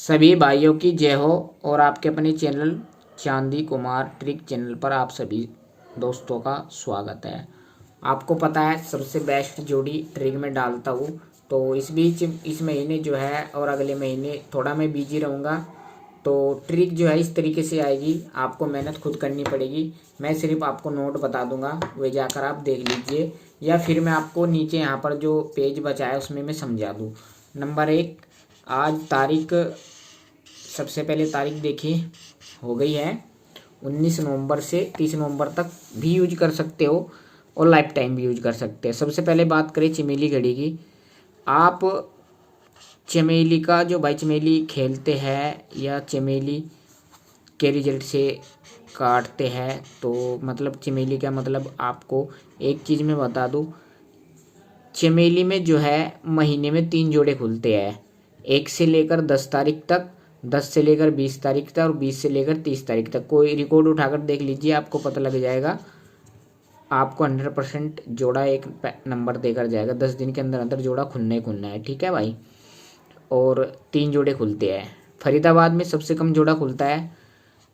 सभी भाइयों की जय हो। और आपके अपने चैनल चांदी कुमार ट्रिक चैनल पर आप सभी दोस्तों का स्वागत है। आपको पता है सबसे बेस्ट जोड़ी ट्रिक में डालता हूँ। तो इस बीच इस महीने जो है और अगले महीने थोड़ा मैं बिजी रहूँगा। तो ट्रिक जो है इस तरीके से आएगी, आपको मेहनत खुद करनी पड़ेगी। मैं सिर्फ आपको नोट बता दूंगा, वे जाकर आप देख लीजिए, या फिर मैं आपको नीचे यहाँ पर जो पेज बचा है उसमें मैं समझा दूँ। नंबर 1, आज तारीख, सबसे पहले तारीख देखिए हो गई है 19 नवंबर से 30 नवंबर तक भी यूज कर सकते हो और लाइफ टाइम भी यूज कर सकते हैं। सबसे पहले बात करें चमेली घड़ी की। आप चमेली का जो भाई चमेली खेलते हैं या चमेली के रिजल्ट से काटते हैं, तो मतलब चमेली का मतलब आपको एक चीज़ मैं बता दूं, चमेली में जो है महीने में 3 जोड़े खुलते हैं, 1 से लेकर 10 तारीख तक, 10 से लेकर 20 तारीख तक और 20 से लेकर 30 तारीख तक। कोई रिकॉर्ड उठाकर देख लीजिए, आपको पता लग जाएगा। आपको 100% जोड़ा एक नंबर देकर जाएगा। 10 दिन के अंदर अंदर जोड़ा खुलना ही खुलना है, ठीक है भाई। और 3 जोड़े खुलते हैं। फरीदाबाद में सबसे कम जोड़ा खुलता है।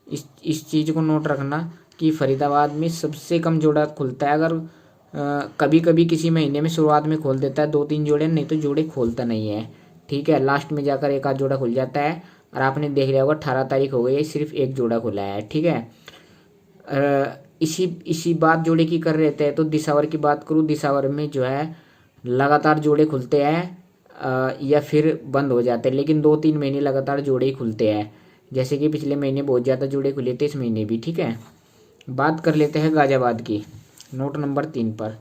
इस चीज़ को नोट रखना कि फरीदाबाद में सबसे कम जोड़ा खुलता है। अगर कभी कभी किसी महीने में शुरुआत में खोल देता है 2-3 जोड़े, नहीं तो जोड़े खोलता नहीं है, ठीक है। लास्ट में जाकर एक आध जोड़ा खुल जाता है। और आपने देख लिया होगा 18 तारीख हो गई है, सिर्फ एक जोड़ा खुला है, ठीक है। इसी बात जोड़े की कर रहे थे, तो दिसावर की बात करूँ, दिसावर में जो है लगातार जोड़े खुलते हैं या फिर बंद हो जाते हैं, लेकिन 2-3 महीने लगातार जोड़े ही खुलते हैं। जैसे कि पिछले महीने बहुत ज़्यादा जोड़े खुले थे, इस महीने भी, ठीक है। बात कर लेते हैं गाजियाबाद की। नोट नंबर 3 पर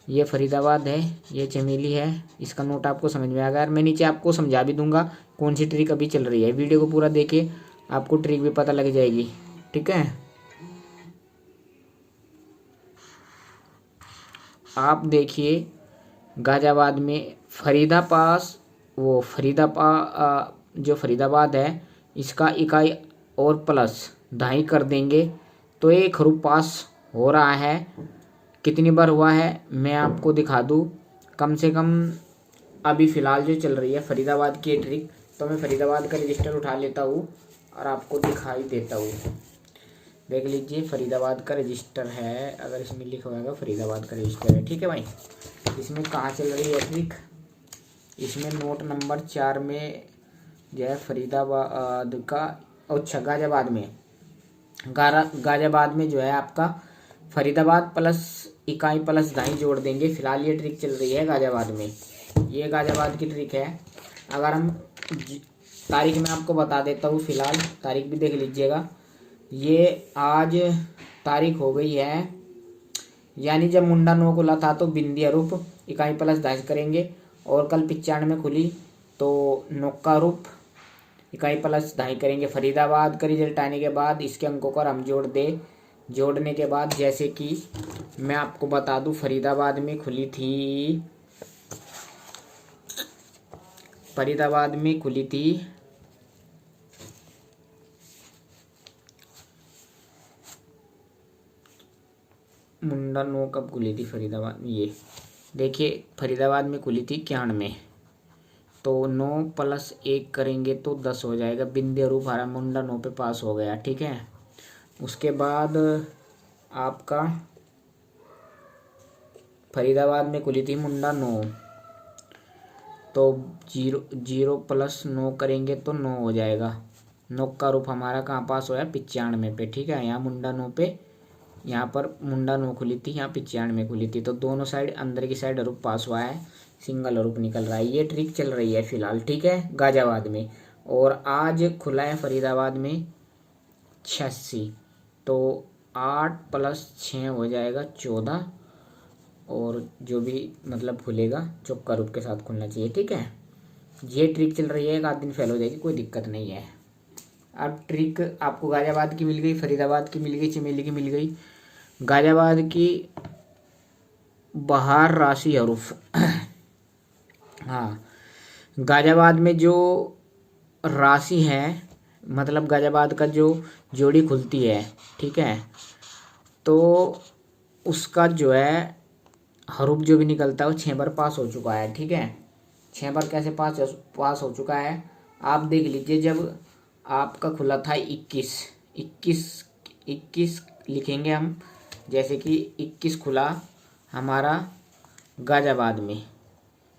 ये फरीदाबाद है, ये चमेली है। इसका नोट आपको समझ में आ गया। मैं नीचे आपको समझा भी दूंगा कौन सी ट्रिक अभी चल रही है। वीडियो को पूरा देखिए, आपको ट्रिक भी पता लग जाएगी, ठीक है। आप देखिए गाजियाबाद में जो फरीदाबाद है, इसका इकाई और प्लस दाई कर देंगे तो एक हरूफ पास हो रहा है। कितनी बार हुआ है मैं आपको दिखा दूँ। कम से कम अभी फ़िलहाल जो चल रही है फरीदाबाद की ट्रिक, तो मैं फरीदाबाद का रजिस्टर उठा लेता हूँ और आपको दिखाई देता हूँ। देख लीजिए फरीदाबाद का रजिस्टर है, अगर इसमें लिखा होगा फरीदाबाद का रजिस्टर है, ठीक है भाई। इसमें कहाँ चल रही है ट्रिक, इसमें नोट नंबर 4 में जो है फरीदाबाद का, अच्छा गाजियाबाद में जो है आपका फरीदाबाद प्लस इकाई प्लस दाई जोड़ देंगे। फिलहाल ये ट्रिक चल रही है गाजियाबाद में, ये गाजियाबाद की ट्रिक है। अगर हम तारीख में आपको बता देता हूँ, फिलहाल तारीख भी देख लीजिएगा। ये आज तारीख हो गई है, यानी जब मुंडा 9 खुला था तो बिंदी रूप इकाई प्लस दाई करेंगे, और कल 95 खुली तो नौका रूप इकाई प्लस दाई करेंगे। फरीदाबाद का रिजल्ट आने के बाद इसके अंकों को हम जोड़ने के बाद, जैसे कि मैं आपको बता दूं, फरीदाबाद में खुली थी मुंडा 9 कब खुली थी फरीदाबाद में, ये देखिए फरीदाबाद में खुली थी 91, तो 9 + 1 करेंगे तो 10 हो जाएगा। बिंदे रूप हरा मुंडा 9 पे पास हो गया, ठीक है। उसके बाद आपका फरीदाबाद में खुली थी मुंडा 9, तो 0 + 9 करेंगे तो 9 हो जाएगा। 9 का रूप हमारा कहाँ पास होया, 95 पे, ठीक है। यहाँ मुंडा 9 पे, यहाँ पर मुंडा 9 खुली थी, यहाँ 95 खुली थी, तो दोनों साइड अंदर की साइड रूप पास हुआ है, सिंगल रूप निकल रहा है। ये ट्रिक चल रही है फिलहाल, ठीक है, गाजियाबाद में। और आज खुला है फरीदाबाद में 86, तो 8 + 6 हो जाएगा 14, और जो भी मतलब खुलेगा चौका रूप के साथ खुलना चाहिए, ठीक है। ये ट्रिक चल रही है, एक आध दिन फेल हो जाएगी, कोई दिक्कत नहीं है। अब ट्रिक आपको गाजियाबाद की मिल गई, फरीदाबाद की मिल गई, चमेली की मिल गई। गाजियाबाद की बहार राशि हरूफ हाँ, गाजियाबाद में जो राशि है, मतलब गाजियाबाद का जो जोड़ी खुलती है, ठीक है, तो उसका जो है हरूफ जो भी निकलता है वो 6 बार पास हो चुका है, ठीक है। 6 बार कैसे पास हो चुका है, आप देख लीजिए, जब आपका खुला था 21, 21 लिखेंगे हम, जैसे कि 21 खुला हमारा गाजियाबाद में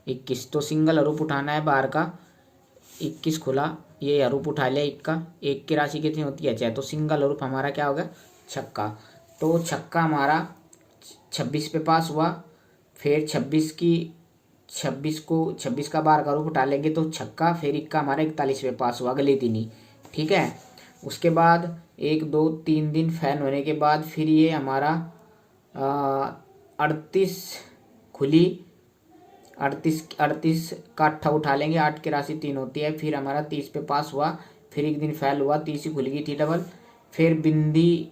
21, तो सिंगल हरूफ उठाना है बाहर का। 21 खुला, ये हरूफ उठा लिया एक का, एक की राशि कितनी होती है 6, तो सिंगल हरूफ हमारा क्या होगा छक्का। तो छक्का हमारा 26 पे पास हुआ। फिर 26 का बाहर का हरूफ उठा लेंगे तो छक्का, फिर इक्का हमारा 41 पे पास हुआ अगले दिन ही, ठीक है। उसके बाद 1 2 3 दिन फैन होने के बाद फिर ये हमारा 38 खुली, 38 का अट्ठा उठा लेंगे, 8 की राशि 3 होती है, फिर हमारा 30 पे पास हुआ। फिर एक दिन फैल हुआ, 30 ही खुल गई थी डबल। फिर बिंदी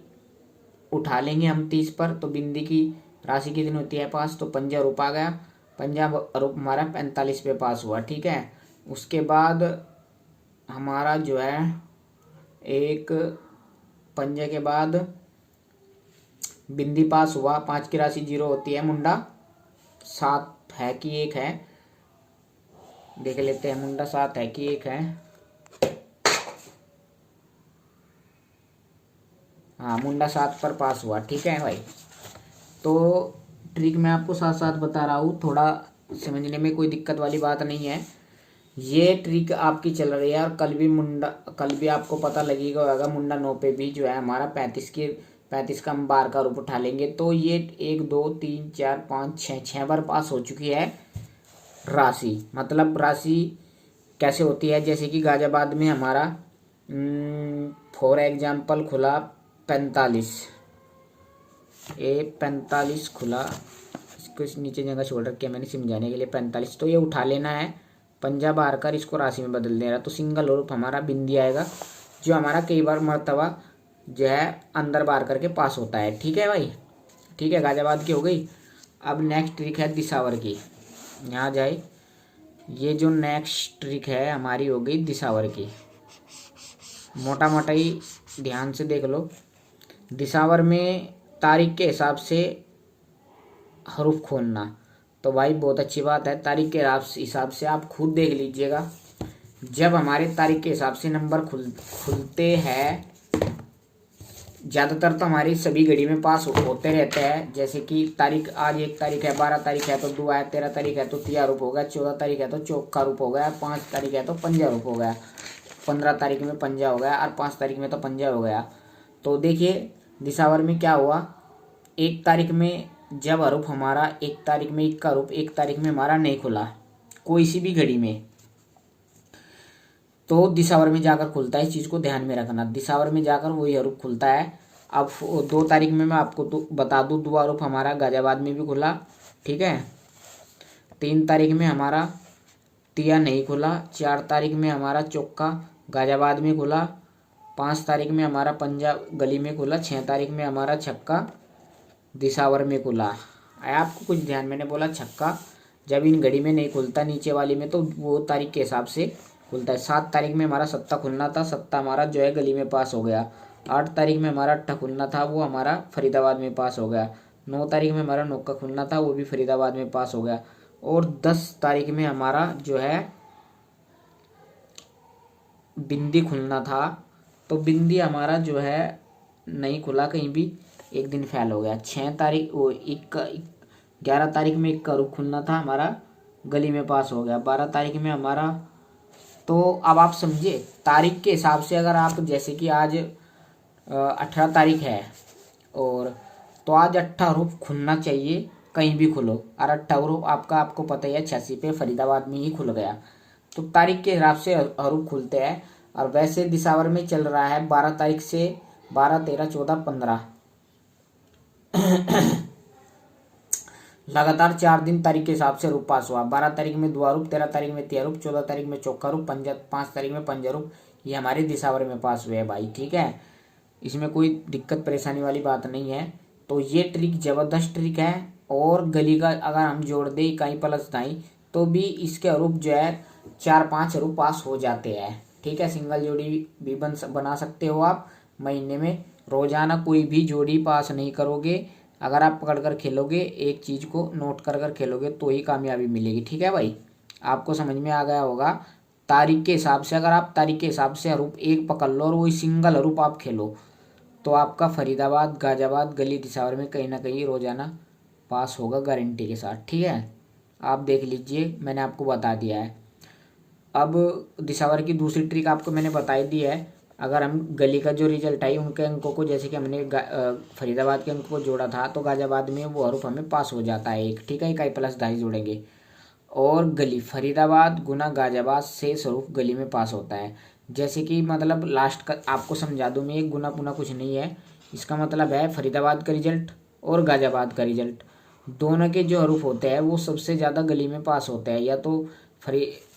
उठा लेंगे हम 30 पर, तो बिंदी की राशि कितनी होती है 5, तो पंजा रूप आ गया। पंजा रूप हमारा 45 पे पास हुआ, ठीक है। उसके बाद हमारा जो है एक पंजे के बाद बिंदी पास हुआ, 5 की राशि 0 होती है, मुंडा 7 है कि 1 है, देख लेते हैं मुंडा 7 है कि 1 है। हाँ, मुंडा 7 पर पास हुआ, ठीक है भाई। तो ट्रिक मैं आपको साथ साथ बता रहा हूँ, थोड़ा समझने में कोई दिक्कत वाली बात नहीं है। ये ट्रिक आपकी चल रही है, और कल भी आपको पता लगेगा होगा, मुंडा 9 पे भी जो है हमारा 35 का हम बार का रूप उठा लेंगे, तो ये 1 2 3 4 5 6 बार पास हो चुकी है राशि। मतलब राशि कैसे होती है, जैसे कि गाजियाबाद में हमारा फॉर एग्जाम्पल खुला 45, 45 खुला, इसको इस नीचे जगह छोड़ रखी है मैंने समझाने के लिए 45, तो ये उठा लेना है, पंजा बार कर इसको राशि में बदल देना, तो सिंगल रूप हमारा बिंदी आएगा, जो हमारा कई बार मर्तबा जो है अंदर बार करके पास होता है, ठीक है भाई। ठीक है, गाजियाबाद की हो गई। अब नेक्स्ट ट्रिक है दिसावर की, यहाँ जाए, ये जो नेक्स्ट ट्रिक है हमारी हो गई दिसावर की। मोटा मोटा ही ध्यान से देख लो। दिसावर में तारीख के हिसाब से हरूफ खोलना, तो भाई बहुत अच्छी बात है। तारीख के हिसाब से आप खुद देख लीजिएगा, जब हमारे तारीख के हिसाब से नंबर खुलते हैं, ज़्यादातर तो हमारी सभी घड़ी में पास होते रहते हैं। जैसे कि तारीख आज 1 तारीख है, 12 तारीख है तो 2 है, 13 तारीख है तो 3 रूप हो गया, 14 तारीख है तो चौका रूप हो गया, 5 तारीख है तो पंजा रूप हो गया, 15 तारीख में पंजा हो गया, और 5 तारीख में तो पंजा हो गया। तो देखिए दिसावर में क्या हुआ, 1 तारीख में जब हरूफ हमारा 1 तारीख में 1 का रूप 1 तारीख में हमारा नहीं खुला कोई सी भी घड़ी में, तो दिसावर में जाकर खुलता है। इस चीज़ को ध्यान में रखना, दिसावर में जाकर वही हरूफ खुलता है। अब 2 तारीख में मैं आपको तो बता दूँ, 2 हरूफ हमारा गाजियाबाद में भी खुला, ठीक है। 3 तारीख में हमारा तिया नहीं खुला, 4 तारीख में हमारा चौका गाजियाबाद में खुला, 5 तारीख में हमारा पंजाब गली में खुला, 6 तारीख में हमारा छक्का दिसावर में खुला। आपको कुछ ध्यान, मैंने बोला छक्का जब इन घड़ी में नहीं खुलता नीचे वाली में, तो वो तारीख के हिसाब से खुलता है। 7 तारीख में हमारा सत्ता खुलना था, सत्ता हमारा जो है गली में पास हो गया। 8 तारीख में हमारा अट्ठा खुलना था, वो हमारा फरीदाबाद में पास हो गया। 9 तारीख में हमारा नौका खुलना था, वो भी फरीदाबाद में पास हो गया। और 10 तारीख में हमारा जो है बिंदी खुलना था, तो बिंदी हमारा जो है नहीं खुला कहीं भी, एक दिन फेल हो गया। 6 तारीख वो 11 तारीख में 1 का रूप खुलना था हमारा, गली में पास हो गया। 12 तारीख में हमारा, तो अब आप समझिए तारीख के हिसाब से, अगर आप जैसे कि आज 18 तारीख है, और तो आज 18 रूप खुलना चाहिए, कहीं भी खुलो, और 18 रूप आपको पता ही है 86 पे फरीदाबाद में ही खुल गया। तो तारीख के हिसाब से हरूफ खुलते हैं। और वैसे दिसावर में चल रहा है 12 तारीख से 12 13 14 15 लगातार 4 दिन तारीख के हिसाब से रूप पास हुआ। 12 तारीख में 2 रूप, 13 तारीख में 3 रूप, 14 तारीख में चौका रूप, 5 तारीख में पंजा रूप, ये हमारे दिसावर में पास हुए हैं भाई, ठीक है। इसमें कोई दिक्कत परेशानी वाली बात नहीं है। तो ये ट्रिक ज़बरदस्त ट्रिक है, और गली का अगर हम जोड़ दें इकाई प्लस दाई, तो भी इसके हरूफ जो है 4-5 हरूफ पास हो जाते हैं, ठीक है। सिंगल जोड़ी भी बना सकते हो आप महीने में। रोजाना कोई भी जोड़ी पास नहीं करोगे, अगर आप पकड़ कर खेलोगे, एक चीज़ को नोट कर कर खेलोगे, तो ही कामयाबी मिलेगी, ठीक है भाई। आपको समझ में आ गया होगा। तारीख के हिसाब से, अगर आप तारीख के हिसाब से हरूफ एक पकड़ लो और वही सिंगल हरूफ आप खेलो तो आपका फरीदाबाद, गाजियाबाद, गली, दिसावर में कहीं ना कहीं रोजाना पास होगा गारंटी के साथ। ठीक है, आप देख लीजिए, मैंने आपको बता दिया है। अब दिसावर की दूसरी ट्रिक आपको मैंने बताई दी है। अगर हम गली का जो रिजल्ट आई उनके अंकों को, जैसे कि हमने फरीदाबाद के अंकों को जोड़ा था तो गाजियाबाद में वो हरूफ हमें पास हो जाता है एक। ठीक है, इकाई प्लस दाई जोड़ेंगे और गली फरीदाबाद गुना गाजियाबाद से हरूफ गली में पास होता है। जैसे कि मतलब लास्ट का आपको समझा दूँ मैं, एक गुना पुना कुछ नहीं है। इसका मतलब है फरीदाबाद का रिजल्ट और गाजियाबाद का रिजल्ट दोनों के जो हरूफ होते हैं वो सबसे ज़्यादा गली में पास होते हैं। या तो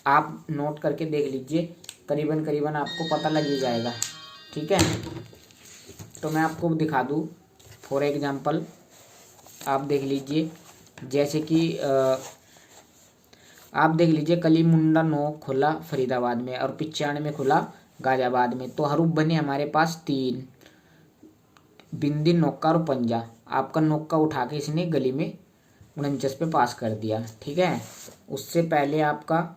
आप नोट करके देख लीजिए, करीबन करीबन आपको पता लग ही जाएगा। ठीक है, तो मैं आपको दिखा दूँ फॉर एग्जांपल, आप देख लीजिए, जैसे कि आप देख लीजिए कली मुंडा 9 खुला फरीदाबाद में और 95 में खुला गाजियाबाद में, तो हरूफ बने हमारे पास 3, बिंदी, नौका और पंजा। आपका नौका उठा के इसने गली में 49 पे पास कर दिया। ठीक है, उससे पहले आपका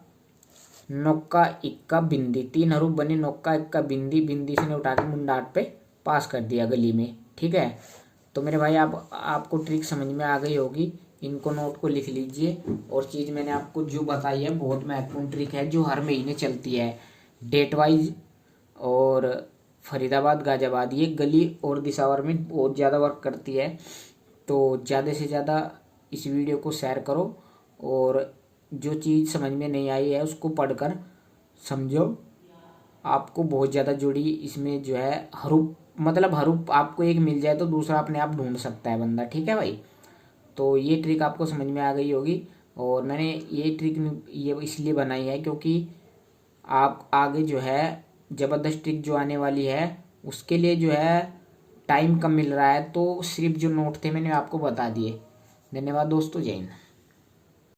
नौका, इक्का, बिंदी, 3 हरूफ बने, नौका, इक्का, बिंदी, बिंदी से उठा के मुंडा 8 पे पास कर दिया गली में। ठीक है, तो मेरे भाई आपको ट्रिक समझ में आ गई होगी। इनको नोट को लिख लीजिए। और चीज़ मैंने आपको जो बताई है बहुत महत्वपूर्ण ट्रिक है जो हर महीने चलती है, डेट वाइज। और फरीदाबाद, गाजियाबाद ये गली और दिसावर में बहुत ज़्यादा वर्क करती है। तो ज़्यादा से ज़्यादा इस वीडियो को शेयर करो और जो चीज़ समझ में नहीं आई है उसको पढ़कर समझो। आपको बहुत ज़्यादा जोड़ी इसमें जो है हरूफ, मतलब हरूफ आपको एक मिल जाए तो दूसरा अपने आप ढूंढ सकता है बंदा। ठीक है भाई, तो ये ट्रिक आपको समझ में आ गई होगी। और मैंने ये ट्रिक ये इसलिए बनाई है क्योंकि आप आगे जो है ज़बरदस्त ट्रिक जो आने वाली है उसके लिए जो है टाइम कम मिल रहा है, तो सिर्फ जो नोट थे मैंने आपको बता दिए। धन्यवाद दोस्तों, जय हिंद।